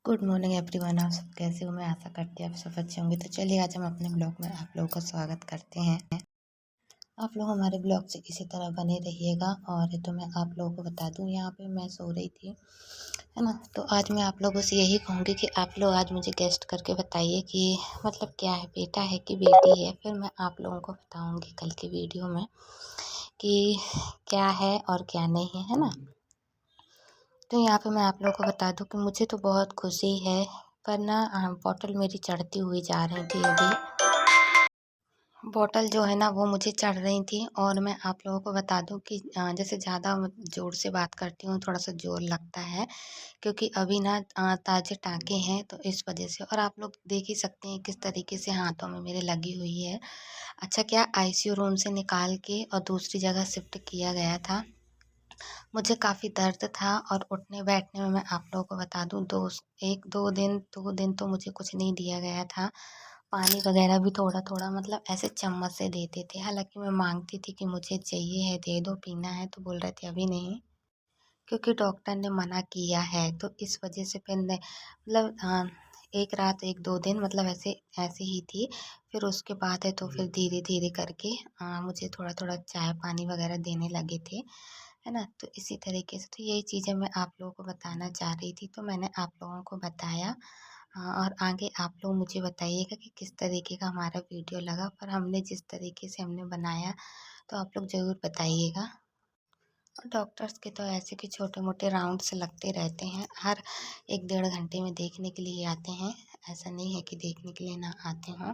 Good morning everyone. आप सब कैसे हो? मैं आशा करती हूँ आप सब अच्छे होंगे। तो चलिए आज हम अपने ब्लॉग में आप लोगों का स्वागत करते हैं। आप लोग हमारे ब्लॉग से इसी तरह बने रहिएगा। और तो मैं आप लोगों को बता दूँ, यहाँ पे मैं सो रही थी, है ना। तो आज मैं आप लोगों से यही कहूँगी कि आप लोग आज मुझे गेस्ट करके बताइए कि मतलब क्या है, बेटा है कि बेटी है। फिर मैं आप लोगों को बताऊँगी कल की वीडियो में कि क्या है और क्या नहीं है, है ना। तो यहाँ पे मैं आप लोगों को बता दूँ कि मुझे तो बहुत खुशी है, पर ना बॉटल मेरी चढ़ती हुई जा रही थी। अभी बॉटल जो है ना वो मुझे चढ़ रही थी। और मैं आप लोगों को बता दूँ कि जैसे ज़्यादा ज़ोर से बात करती हूँ थोड़ा सा ज़ोर लगता है, क्योंकि अभी ना ताज़े टाँके हैं तो इस वजह से। और आप लोग देख ही सकते हैं किस तरीके से हाथों में मेरे लगी हुई है। अच्छा, क्या आईसीयू रूम से निकाल के और दूसरी जगह शिफ्ट किया गया था। मुझे काफ़ी दर्द था और उठने बैठने में मैं आप लोगों को बता दूँ 2 दिन तो मुझे कुछ नहीं दिया गया था। पानी वगैरह भी थोड़ा-थोड़ा मतलब ऐसे चम्मच से देते थे। हालाँकि मैं माँगती थी कि मुझे चाहिए है, दे दो, पीना है, तो बोल रहे थे अभी नहीं, क्योंकि डॉक्टर ने मना किया है। तो इस वजह से फिर ने मतलब 1 रात 1-2 दिन मतलब ऐसे ऐसे ही थी। फिर उसके बाद है तो फिर धीरे-धीरे करके मुझे थोड़ा-थोड़ा चाय पानी वगैरह देने लगे थे, है ना। तो इसी तरीके से तो यही चीज़ें मैं आप लोगों को बताना चाह रही थी, तो मैंने आप लोगों को बताया। और आगे आप लोग मुझे बताइएगा कि किस तरीके का हमारा वीडियो लगा। पर हमने जिस तरीके से हमने बनाया तो आप लोग ज़रूर बताइएगा। और डॉक्टर्स के तो ऐसे कि छोटे-मोटे राउंड्स लगते रहते हैं, हर 1 डेढ़ घंटे में देखने के लिए आते हैं। ऐसा नहीं है कि देखने के लिए ना आते हों।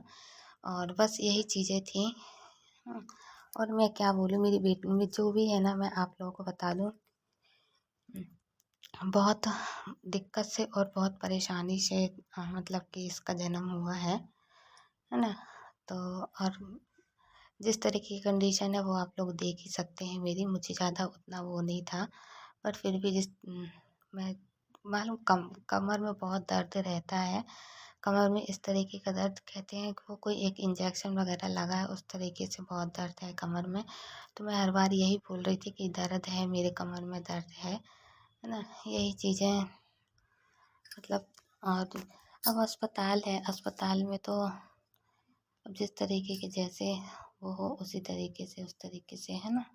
और बस यही चीज़ें थी। हुँ, और मैं क्या बोलूँ, मेरी बेटी में जो भी है ना, मैं आप लोगों को बता दूँ, बहुत दिक्कत से और बहुत परेशानी से मतलब कि इसका जन्म हुआ है ना। तो और जिस तरीके की कंडीशन है वो आप लोग देख ही सकते हैं मेरी। मुझे ज़्यादा उतना वो नहीं था, पर फिर भी मैं मालूम कमर में बहुत दर्द रहता है। कमर में इस तरीके का दर्द कहते हैं कि वो कोई एक इंजेक्शन वगैरह लगा है, उस तरीके से बहुत दर्द है कमर में। तो मैं हर बार यही बोल रही थी कि दर्द है, मेरे कमर में दर्द है ना। यही चीज़ें मतलब। और अब अस्पताल है, अस्पताल में तो अब जिस तरीके के जैसे वो हो उसी तरीके से उस तरीके से, है ना।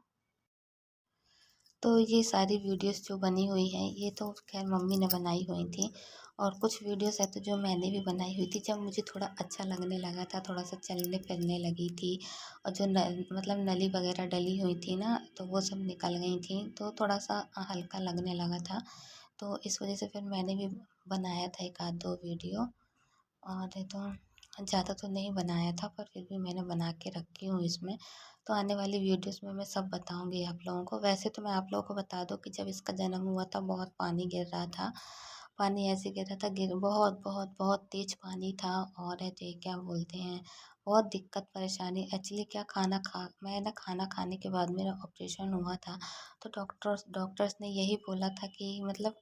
तो ये सारी वीडियोस जो बनी हुई हैं ये तो खैर मम्मी ने बनाई हुई थी। और कुछ वीडियोस है तो जो मैंने भी बनाई हुई थी, जब मुझे थोड़ा अच्छा लगने लगा था, थोड़ा सा चलने फिरने लगी थी। और जो मतलब नली वगैरह डली हुई थी ना तो वो सब निकल गई थी, तो थोड़ा सा हल्का लगने लगा था। तो इस वजह से फिर मैंने भी बनाया था 1 आध 2 वीडियो। और ये तो ज़्यादा तो नहीं बनाया था, पर फिर भी मैंने बना के रखी हूँ इसमें। तो आने वाली वीडियोस में मैं सब बताऊँगी आप लोगों को। वैसे तो मैं आप लोगों को बता दूँ कि जब इसका जन्म हुआ था बहुत पानी गिर रहा था। पानी ऐसे गिर रहा था, बहुत बहुत बहुत तेज़ पानी था। और है तो क्या बोलते हैं, बहुत दिक्कत परेशानी। एक्चुअली क्या, मैं ना खाना खाने के बाद मेरा ऑपरेशन हुआ था। तो डॉक्टर्स ने यही बोला था कि मतलब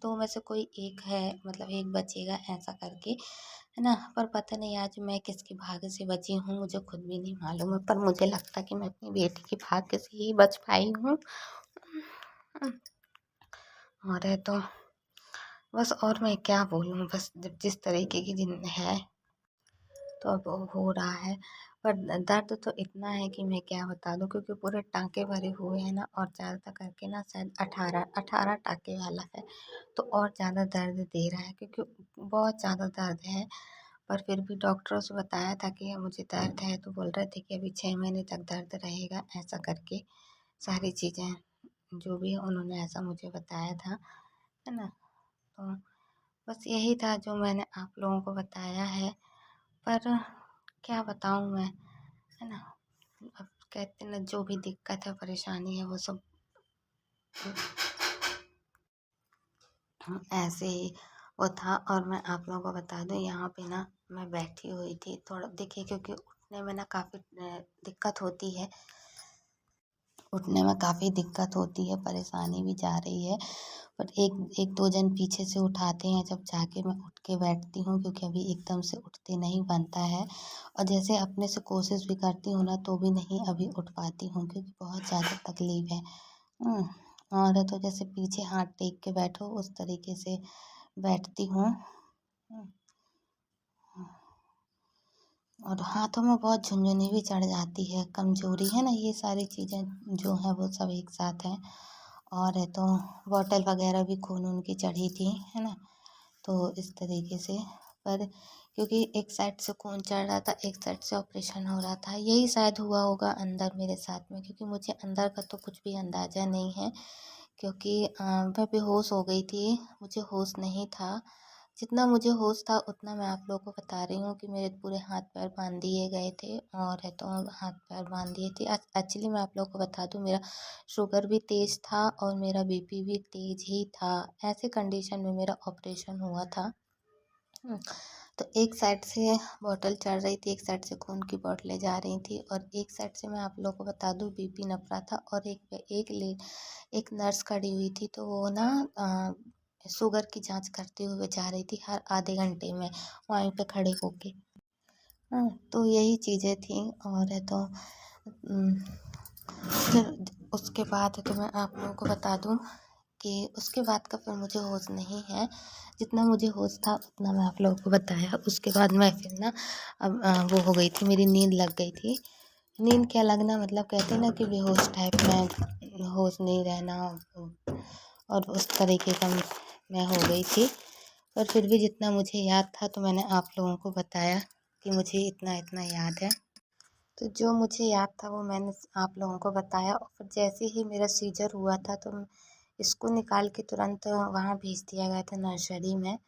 2 में से कोई एक है, मतलब एक बचेगा ऐसा करके, है ना। पर पता नहीं आज मैं किसके भाग्य से बची हूँ, मुझे खुद भी नहीं मालूम है। पर मुझे लगता है कि मैं अपनी बेटी के भाग्य से ही बच पाई हूँ। और है तो बस, और मैं क्या बोलूँ, बस जब जिस तरीके की जिन है तो अब वो हो रहा है। पर दर्द तो इतना है कि मैं क्या बता दूँ, क्योंकि पूरे टाँके भरे हुए हैं ना। और ज़्यादा करके ना शायद 18 टाँके वाला है, तो और ज़्यादा दर्द दे रहा है, क्योंकि बहुत ज़्यादा दर्द है। पर फिर भी डॉक्टरों से बताया था कि मुझे दर्द है, तो बोल रहे थे कि अभी 6 महीने तक दर्द रहेगा, ऐसा करके सारी चीज़ें जो भी है उन्होंने ऐसा मुझे बताया था, है ना। तो बस यही था जो मैंने आप लोगों को बताया है। पर क्या बताऊँ मैं, है ना। अब कहते हैं ना, जो भी दिक्कत है परेशानी है वो सब ऐसे ही वो था। और मैं आप लोगों को बता दूँ, यहाँ पे ना मैं बैठी हुई थी, थोड़ा देखिए, क्योंकि उठने में ना काफ़ी दिक्कत होती है, उठने में काफ़ी दिक्कत होती है, परेशानी भी जा रही है। पर एक एक दो जन पीछे से उठाते हैं, जब जाके मैं उठ के बैठती हूँ, क्योंकि अभी एकदम से उठते नहीं बनता है। और जैसे अपने से कोशिश भी करती हूँ ना तो भी नहीं अभी उठ पाती हूँ, क्योंकि बहुत ज़्यादा तकलीफ़ है। और तो जैसे पीछे हाथ टेक के बैठो उस तरीके से बैठती हूँ। और हाथों में बहुत झुनझुनी भी चढ़ जाती है, कमजोरी है ना, ये सारी चीज़ें जो हैं वो सब एक साथ हैं। और है तो बॉटल वगैरह भी खून वून की चढ़ी थी, है ना। तो इस तरीके से, पर क्योंकि एक साइड से खून चढ़ रहा था, एक साइड से ऑपरेशन हो रहा था, यही शायद हुआ होगा अंदर मेरे साथ में, क्योंकि मुझे अंदर का तो कुछ भी अंदाज़ा नहीं है। क्योंकि मैं बेहोश हो गई थी, मुझे होश नहीं था। जितना मुझे होश था उतना मैं आप लोगों को बता रही हूँ कि मेरे पूरे हाथ पैर बांध दिए गए थे, और है तो हाथ पैर बांध दिए थे। एक्चुअली मैं आप लोगों को बता दूँ, मेरा शुगर भी तेज़ था और मेरा बीपी भी तेज़ ही था। ऐसे कंडीशन में मेरा ऑपरेशन हुआ था। तो एक साइड से बॉटल चढ़ रही थी, एक साइड से खून की बॉटलें जा रही थी, और एक साइड से मैं आप लोगों को बता दूँ बीपी नप रहा था, और एक नर्स खड़ी हुई थी, तो वो ना शुगर की जांच करते हुए जा रही थी हर आधे घंटे में, वहीं पे खड़े होके। हाँ, तो यही चीज़ें थी। और है तो फिर उसके बाद तो मैं आप लोगों को बता दूं कि उसके बाद का फिर मुझे होश नहीं है। जितना मुझे होश था उतना मैं आप लोगों को बताया। उसके बाद मैं फिर ना अब वो हो गई थी, मेरी नींद लग गई थी। नींद क्या लगना, मतलब कहते हैं ना कि बेहोश टाइप में, होश नहीं रहना, और उस तरीके का मैं हो गई थी। पर फिर भी जितना मुझे याद था तो मैंने आप लोगों को बताया कि मुझे इतना इतना याद है। तो जो मुझे याद था वो मैंने आप लोगों को बताया, और फिर जैसे ही मेरा सीजर हुआ था तो इसको निकाल के तुरंत वहाँ भेज दिया गया था नर्सरी में,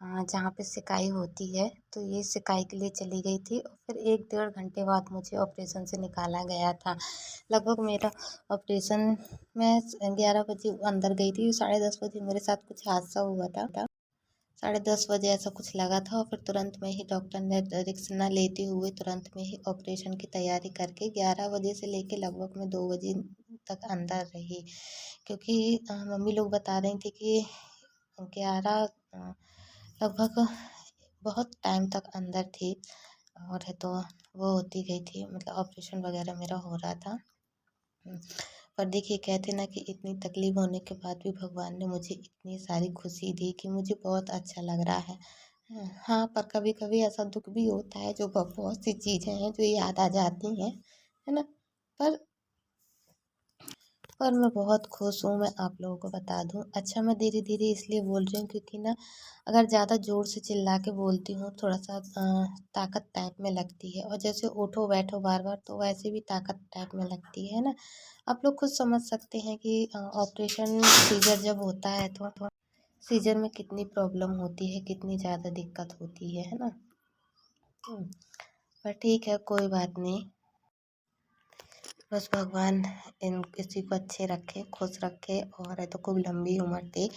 जहाँ पे सिकाई होती है। तो ये सिकाई के लिए चली गई थी, और फिर 1 डेढ़ घंटे बाद मुझे ऑपरेशन से निकाला गया था। लगभग मेरा ऑपरेशन, मैं 11 बजे अंदर गई थी, 10:30 बजे मेरे साथ कुछ हादसा हुआ था। 10:30 बजे ऐसा कुछ लगा था, और फिर तुरंत में ही डॉक्टर ने रिस्क न लेते हुए तुरंत में ही ऑपरेशन की तैयारी करके 11 बजे से लेके लगभग मैं 2 बजे तक अंदर रही। क्योंकि मम्मी लोग बता रही थी कि 11 लगभग बहुत टाइम तक अंदर थी, और है तो वो होती गई थी, मतलब ऑपरेशन वगैरह मेरा हो रहा था। पर देखिए, कहते ना कि इतनी तकलीफ होने के बाद भी भगवान ने मुझे इतनी सारी खुशी दी कि मुझे बहुत अच्छा लग रहा है। हाँ, पर कभी कभी ऐसा दुख भी होता है, जो बहुत सी चीज़ें हैं जो याद आ जाती हैं, है ना। पर पर मैं बहुत खुश हूँ, मैं आप लोगों को बता दूँ। अच्छा, मैं धीरे धीरे इसलिए बोल रही हूँ क्योंकि ना अगर ज़्यादा ज़ोर से चिल्ला के बोलती हूँ थोड़ा सा ताकत टाइप में लगती है, और जैसे उठो बैठो बार बार तो वैसे भी ताकत टाइप में लगती है ना। आप लोग खुद समझ सकते हैं कि ऑपरेशन सीजर जब होता है तो सीजर में कितनी प्रॉब्लम होती है, कितनी ज़्यादा दिक्कत होती है ना। पर ठीक है, कोई बात नहीं। बस भगवान इन किसी को अच्छे रखे, खुश रखे, और है तो खूब लंबी उम्र दे।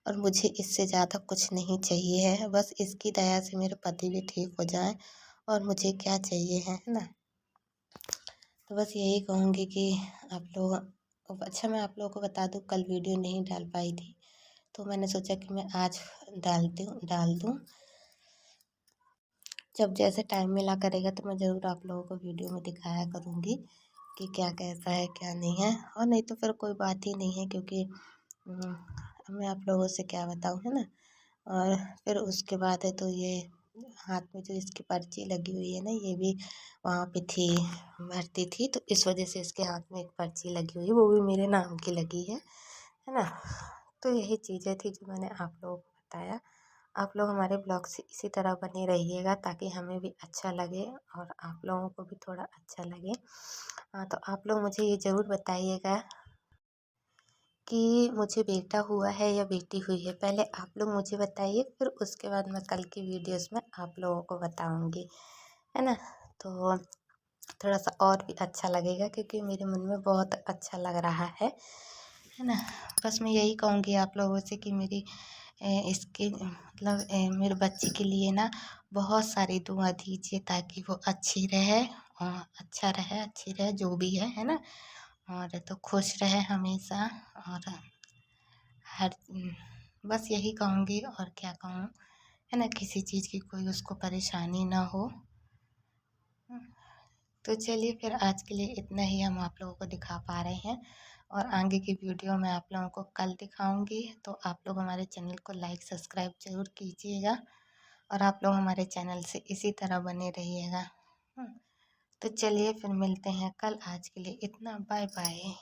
और मुझे इससे ज़्यादा कुछ नहीं चाहिए है, बस इसकी दया से मेरे पति भी ठीक हो जाएं, और मुझे क्या चाहिए है ना। तो बस यही कहूँगी कि आप लोग, अच्छा मैं आप लोगों को बता दूँ, कल वीडियो नहीं डाल पाई थी, तो मैंने सोचा कि मैं आज डाल दूँ। जब जैसे टाइम मिला करेगा तो मैं ज़रूर आप लोगों को वीडियो में दिखाया करूँगी कि क्या कैसा है क्या नहीं है। और नहीं तो फिर कोई बात ही नहीं है, क्योंकि मैं आप लोगों से क्या बताऊँ, है ना। और फिर उसके बाद है तो ये हाथ में जो इसकी पर्ची लगी हुई है ना, ये भी वहाँ पे थी, भर्ती थी, तो इस वजह से इसके हाथ में एक पर्ची लगी हुई है, वो भी मेरे नाम की लगी है ना। तो यही चीज़ें थी जो मैंने आप लोगों को बताया। आप लोग हमारे ब्लॉग से इसी तरह बने रहिएगा ताकि हमें भी अच्छा लगे और आप लोगों को भी थोड़ा अच्छा लगे। हाँ, तो आप लोग मुझे ये ज़रूर बताइएगा कि मुझे बेटा हुआ है या बेटी हुई है। पहले आप लोग मुझे बताइए, फिर उसके बाद मैं कल की वीडियोस में आप लोगों को बताऊंगी, है ना। तो थोड़ा सा और भी अच्छा लगेगा, क्योंकि मेरे मन में बहुत अच्छा लग रहा है ना। बस मैं यही कहूँगी आप लोगों से कि मेरी इसके मतलब मेरे बच्चे के लिए ना बहुत सारी दुआ दीजिए, ताकि वो अच्छी रहे, अच्छा रहे, अच्छी रहे, जो भी है ना। और तो खुश रहे हमेशा। और हर बस यही कहूँगी, और क्या कहूँ, है ना, किसी चीज़ की कोई उसको परेशानी ना हो। तो चलिए फिर आज के लिए इतना ही हम आप लोगों को दिखा पा रहे हैं, और आगे की वीडियो मैं आप लोगों को कल दिखाऊंगी। तो आप लोग हमारे चैनल को लाइक सब्सक्राइब ज़रूर कीजिएगा। और आप लोग हमारे चैनल से इसी तरह बने रहिएगा। तो चलिए फिर मिलते हैं कल, आज के लिए इतना, बाय बाय।